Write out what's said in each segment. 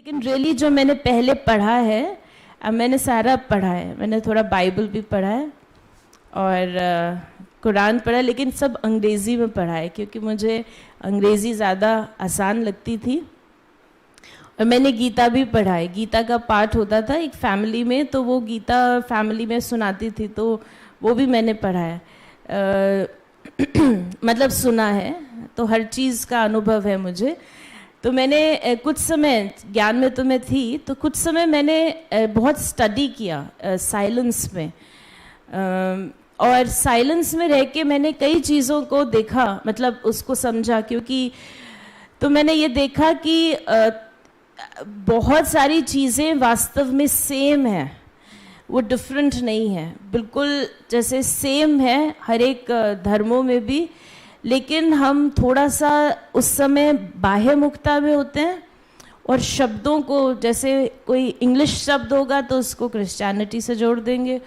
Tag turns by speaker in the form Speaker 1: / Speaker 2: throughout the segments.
Speaker 1: लेकिन रियली जो मैंने पहले पढ़ा है, अब मैंने सारा पढ़ा है। मैंने थोड़ा बाइबल भी पढ़ा है और कुरान पढ़ा, लेकिन सब अंग्रेज़ी में पढ़ा है क्योंकि मुझे अंग्रेज़ी ज़्यादा आसान लगती थी। और मैंने गीता भी पढ़ा है। गीता का पाठ होता था एक फैमिली में, तो वो गीता फैमिली में सुनाती थी, तो वो भी मैंने पढ़ा है। मतलब सुना है, तो हर चीज़ का अनुभव है मुझे। तो मैंने कुछ समय ज्ञान में तो मैं थी, तो कुछ समय मैंने बहुत स्टडी किया साइलेंस में, और साइलेंस में रह के मैंने कई चीज़ों को देखा, मतलब उसको समझा। क्योंकि तो मैंने ये देखा कि बहुत सारी चीज़ें वास्तव में सेम हैं, वो डिफरेंट नहीं है, बिल्कुल जैसे सेम है हर एक धर्मों में भी। लेकिन हम थोड़ा सा उस समय बाह्य मुक्ता में होते हैं, और शब्दों को, जैसे कोई इंग्लिश शब्द होगा तो उसको क्रिश्चियनिटी से जोड़ देंगे,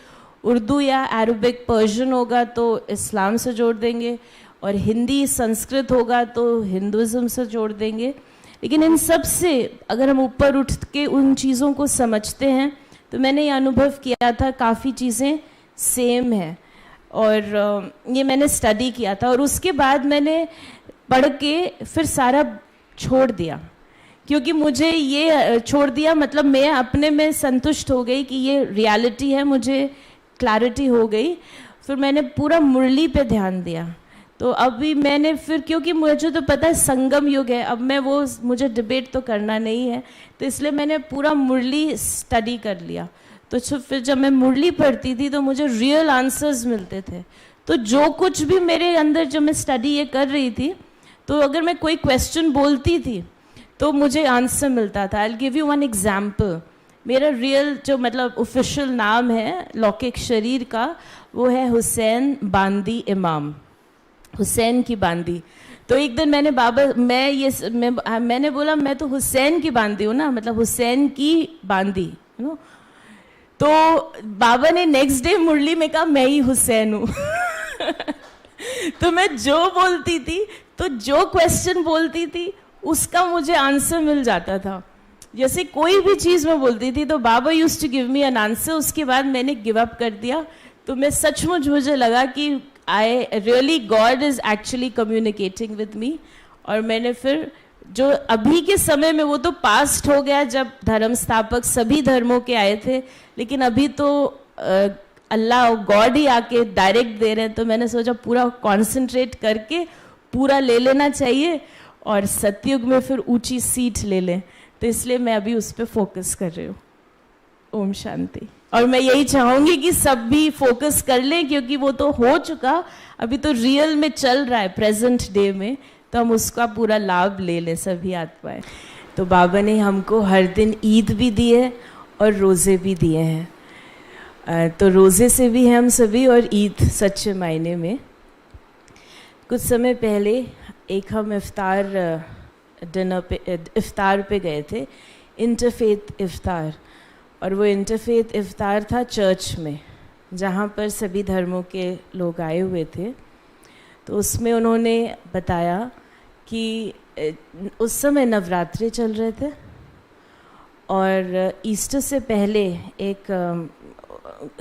Speaker 1: उर्दू या अरबिक पर्शियन होगा तो इस्लाम से जोड़ देंगे, और हिंदी संस्कृत होगा तो हिंदुज़म से जोड़ देंगे। लेकिन इन सब से अगर हम ऊपर उठ के उन चीज़ों को समझते हैं, तो मैंने ये अनुभव किया था काफ़ी चीज़ें सेम हैं। और ये मैंने स्टडी किया था, और उसके बाद मैंने पढ़ के फिर सारा छोड़ दिया, क्योंकि मुझे ये छोड़ दिया, मतलब मैं अपने में संतुष्ट हो गई कि ये रियलिटी है, मुझे क्लैरिटी हो गई। फिर मैंने पूरा मुरली पे ध्यान दिया। तो अभी मैंने फिर, क्योंकि मुझे तो पता है संगम युग है, अब मैं वो, मुझे डिबेट तो करना नहीं है, तो इसलिए मैंने पूरा मुरली स्टडी कर लिया। तो फिर जब मैं मुरली पढ़ती थी तो मुझे रियल आंसर्स मिलते थे। तो जो कुछ भी मेरे अंदर, जब मैं स्टडी ये कर रही थी, तो अगर मैं कोई क्वेश्चन बोलती थी तो मुझे आंसर मिलता था। I will give you one example. मेरा रियल जो मतलब ऑफिशियल नाम है लौकिक शरीर का, वो है हुसैन बांदी इमाम, हुसैन की बांदी। तो एक दिन मैंने मैंने बोला मैं तो हुसैन की बांदी हूँ ना, मतलब हुसैन की बांदी, यू नो। तो बाबा ने नेक्स्ट डे मुरली में कहा मैं ही हुसैन हूँ। तो मैं जो बोलती थी, तो जो क्वेश्चन बोलती थी उसका मुझे आंसर मिल जाता था। जैसे कोई भी चीज़ मैं बोलती थी तो बाबा used to give me an answer. उसके बाद मैंने गिव अप कर दिया। तो मैं सचमुच, मुझे लगा कि I really, God is actually communicating with me. और मैंने फिर जो अभी के समय में, वो तो पास्ट हो गया जब धर्म स्थापक सभी धर्मों के आए थे, लेकिन अभी तो अल्लाह गॉड ही आके डायरेक्ट दे रहे हैं। तो मैंने सोचा पूरा कॉन्सेंट्रेट करके पूरा ले लेना चाहिए, और सतयुग में फिर ऊंची सीट ले लें। तो इसलिए मैं अभी उस पर फोकस कर रही हूँ। ओम शांति। और मैं यही चाहूँगी कि सब भी फोकस कर लें, क्योंकि वो तो हो चुका, अभी तो रियल में चल रहा है प्रेजेंट डे में, तो हम उसका पूरा लाभ ले लें सभी आत्माएं। तो बाबा ने हमको हर दिन ईद भी दी है और रोज़े भी दिए हैं। तो रोज़े से भी हैं हम सभी, और ईद सच्चे मायने में। कुछ समय पहले एक हम इफ्तार डिनर पे, इफ्तार पे गए थे, इंटरफेथ इफ्तार। और वो इंटरफेथ इफ्तार था चर्च में, जहाँ पर सभी धर्मों के लोग आए हुए थे। तो उसमें उन्होंने बताया कि उस समय नवरात्रि चल रहे थे, और ईस्टर से पहले एक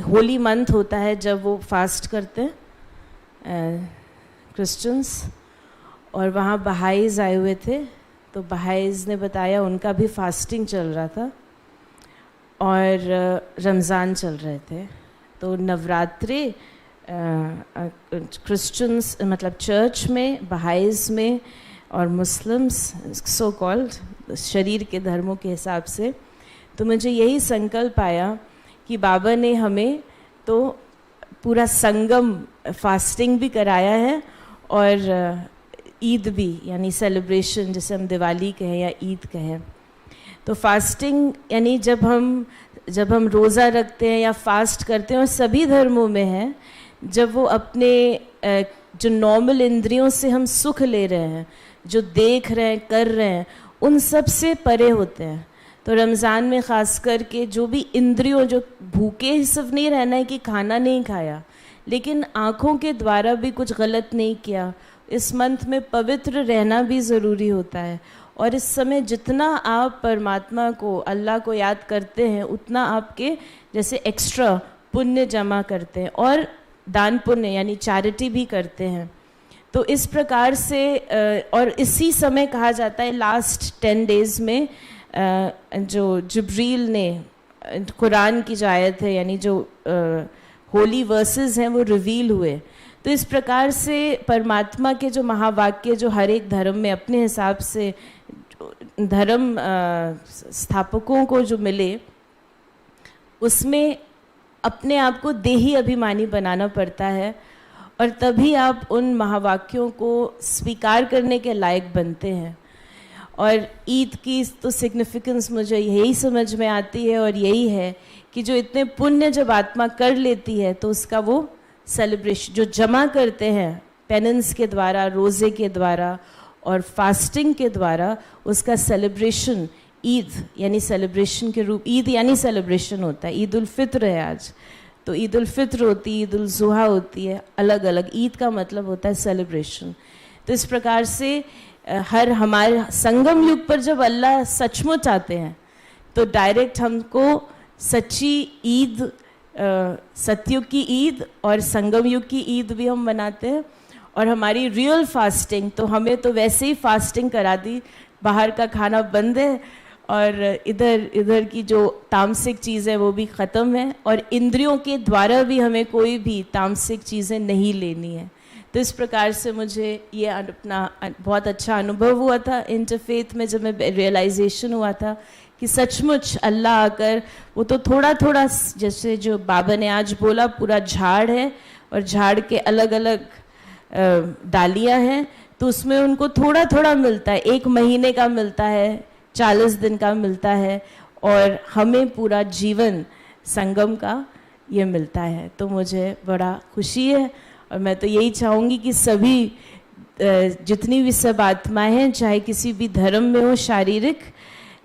Speaker 1: होली मंथ होता है जब वो फास्ट करते हैं क्रिश्चियंस। और वहाँ बहाईज़ आए हुए थे, तो बहाईज़ ने बताया उनका भी फास्टिंग चल रहा था, और रमज़ान चल रहे थे। तो नवरात्रि क्रिश्चियंस, मतलब चर्च में, बहाईज़ में, और मुस्लिम्स, सो कॉल्ड शरीर के धर्मों के हिसाब से। तो मुझे यही संकल्प आया कि बाबा ने हमें तो पूरा संगम फास्टिंग भी कराया है, और ईद भी, यानी सेलिब्रेशन, जैसे हम दिवाली कहें या ईद कहें। तो फास्टिंग यानी जब हम रोज़ा रखते हैं या फास्ट करते हैं, और सभी धर्मों में है, जब वो अपने जो नॉर्मल इंद्रियों से हम सुख ले रहे हैं, जो देख रहे हैं, कर रहे हैं, उन सब से परे होते हैं। तो रमज़ान में ख़ास करके जो भी इंद्रियों, जो भूखे ही सिर्फ नहीं रहना है कि खाना नहीं खाया, लेकिन आँखों के द्वारा भी कुछ गलत नहीं किया। इस मंथ में पवित्र रहना भी ज़रूरी होता है, और इस समय जितना आप परमात्मा को, अल्लाह को याद करते हैं, उतना आपके जैसे एक्स्ट्रा पुण्य जमा करते हैं और दान पुण्य यानी चैरिटी भी करते हैं। तो इस प्रकार से और इसी समय कहा जाता है लास्ट 10 डेज़ में जो जिब्रील ने कुरान की जो आयत है यानी जो होली वर्सेस हैं वो रिवील हुए। तो इस प्रकार से परमात्मा के जो महावाक्य जो हर एक धर्म में अपने हिसाब से धर्म स्थापकों को जो मिले, उसमें अपने आप को देही अभिमानी बनाना पड़ता है और तभी आप उन महावाक्यों को स्वीकार करने के लायक बनते हैं। और ईद की तो सिग्निफिकेंस मुझे यही समझ में आती है और यही है कि जो इतने पुण्य जब आत्मा कर लेती है तो उसका वो सेलिब्रेशन जो जमा करते हैं पेनेंस के द्वारा, रोज़े के द्वारा और फास्टिंग के द्वारा, उसका सेलिब्रेशन ईद यानी सेलिब्रेशन के रूप, ईद यानी सेलिब्रेशन होता है। ईद उल फित्र है आज, तो ईद उल फित्र होती है, ईद उल जुहा होती है, अलग अलग। ईद का मतलब होता है सेलिब्रेशन। तो इस प्रकार से हर हमारे संगम युग पर जब अल्लाह सचमुच आते हैं तो डायरेक्ट हमको सच्ची ईद, सतयुग की ईद और संगम युग की ईद भी हम मनाते हैं। और हमारी रियल फास्टिंग तो हमें तो वैसे ही फास्टिंग करा दी, बाहर का खाना बंद है और इधर की जो तामसिक चीज़ है वो भी ख़त्म है और इंद्रियों के द्वारा भी हमें कोई भी तामसिक चीज़ें नहीं लेनी है। तो इस प्रकार से मुझे ये अपना बहुत अच्छा अनुभव हुआ था इंटरफेथ में, जब मैं रियलाइजेशन हुआ था कि सचमुच अल्लाह आकर वो तो थोड़ा थोड़ा, जैसे जो बाबा ने आज बोला, पूरा झाड़ है और झाड़ के अलग अलग डालियाँ हैं, तो उसमें उनको थोड़ा थोड़ा मिलता है, 1 महीने का मिलता है, 40 दिन का मिलता है और हमें पूरा जीवन संगम का ये मिलता है। तो मुझे बड़ा खुशी है और मैं तो यही चाहूँगी कि सभी जितनी भी सब आत्माएं हैं, चाहे किसी भी धर्म में हो शारीरिक,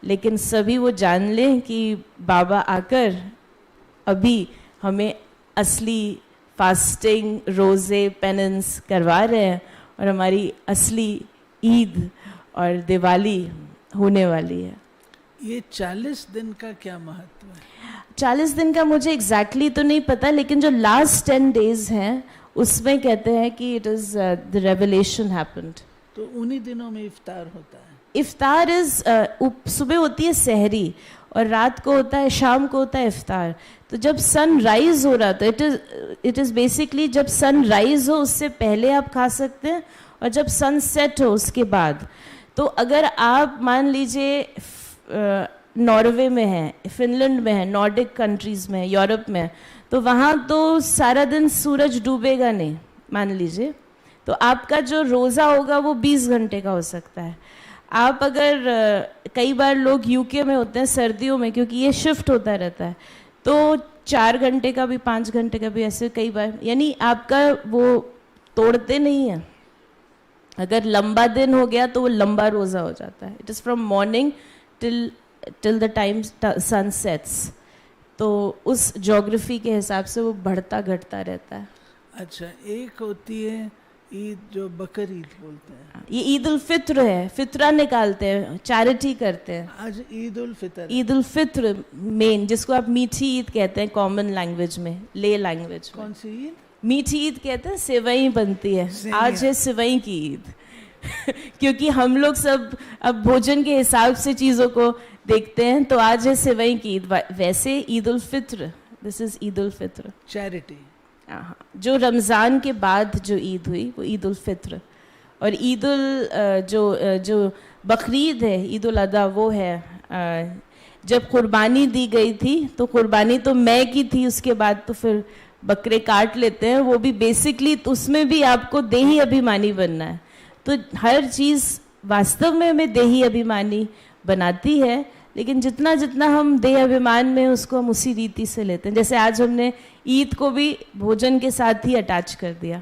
Speaker 1: लेकिन सभी वो जान लें कि बाबा आकर अभी हमें असली फास्टिंग, रोज़े, पेनेंस करवा रहे हैं और हमारी असली ईद और दिवाली होने वाली है।
Speaker 2: ये 40 दिन का क्या महत्व है?
Speaker 1: 40 दिन का मुझे एग्जैक्टली तो नहीं पता, लेकिन जो लास्ट 10 डेज हैं उसमें कहते हैं कि it is the revelation happened.
Speaker 2: तो उन्हीं दिनों में इफ्तार होता है।
Speaker 1: इफ्तार इज़ सुबह होती है सहरी और रात को होता है, शाम को होता है इफ्तार। तो जब सन राइज हो रहा, तो इट इज़ बेसिकली जब सन राइज हो उससे पहले आप खा सकते हैं और जब सन सेट हो उसके बाद। तो अगर आप मान लीजिए नॉर्वे में है, फिनलैंड में है, नॉर्डिक कंट्रीज़ में है, यूरोप में है, तो वहाँ तो सारा दिन सूरज डूबेगा नहीं मान लीजिए, तो आपका जो रोज़ा होगा वो 20 घंटे का हो सकता है। आप अगर कई बार लोग यूके में होते हैं सर्दियों में, क्योंकि ये शिफ्ट होता रहता है, तो 4 घंटे का भी, 5 घंटे का भी, ऐसे कई बार, यानी आपका वो तोड़ते नहीं है। अगर लंबा दिन हो गया तो वो लंबा रोज़ा हो जाता है। It is from morning till the time sun sets. तो उस ज्योग्राफी के हिसाब से वो बढ़ता घटता रहता है।
Speaker 2: अच्छा, एक होती है ईद जो बकर ईद बोलते हैं,
Speaker 1: ये ईद उल फित्र है, फितरा निकालते हैं, चैरिटी करते हैं।
Speaker 2: आज ईद उल फितर।
Speaker 1: ईद उल फित्र मेन, जिसको आप मीठी ईद कहते हैं कॉमन लैंग्वेज में, ले लैंग्वेज में।
Speaker 2: कौन सी ईद?
Speaker 1: मीठी ईद कहते हैं, सेवई बनती है, आज है सेवई की ईद क्योंकि हम लोग सब अब भोजन के हिसाब से चीज़ों को देखते हैं, तो आज है सेवई की ईद। वैसे Eid ul Fitr, this is Eid ul Fitr,
Speaker 2: charity.
Speaker 1: जो रमज़ान के बाद जो ईद हुई वो ईद उल फित्र। और ईद उल जो बकरीद है, ईद उल अदा, वो है जब कुर्बानी दी गई थी, तो कुर्बानी तो मैं की थी, उसके बाद तो फिर बकरे काट लेते हैं, वो भी बेसिकली तो उसमें भी आपको देही अभिमानी बनना है। तो हर चीज़ वास्तव में हमें देही अभिमानी बनाती है, लेकिन जितना जितना हम देह अभिमान में उसको हम उसी रीति से लेते हैं। जैसे आज हमने ईद को भी भोजन के साथ ही अटैच कर दिया।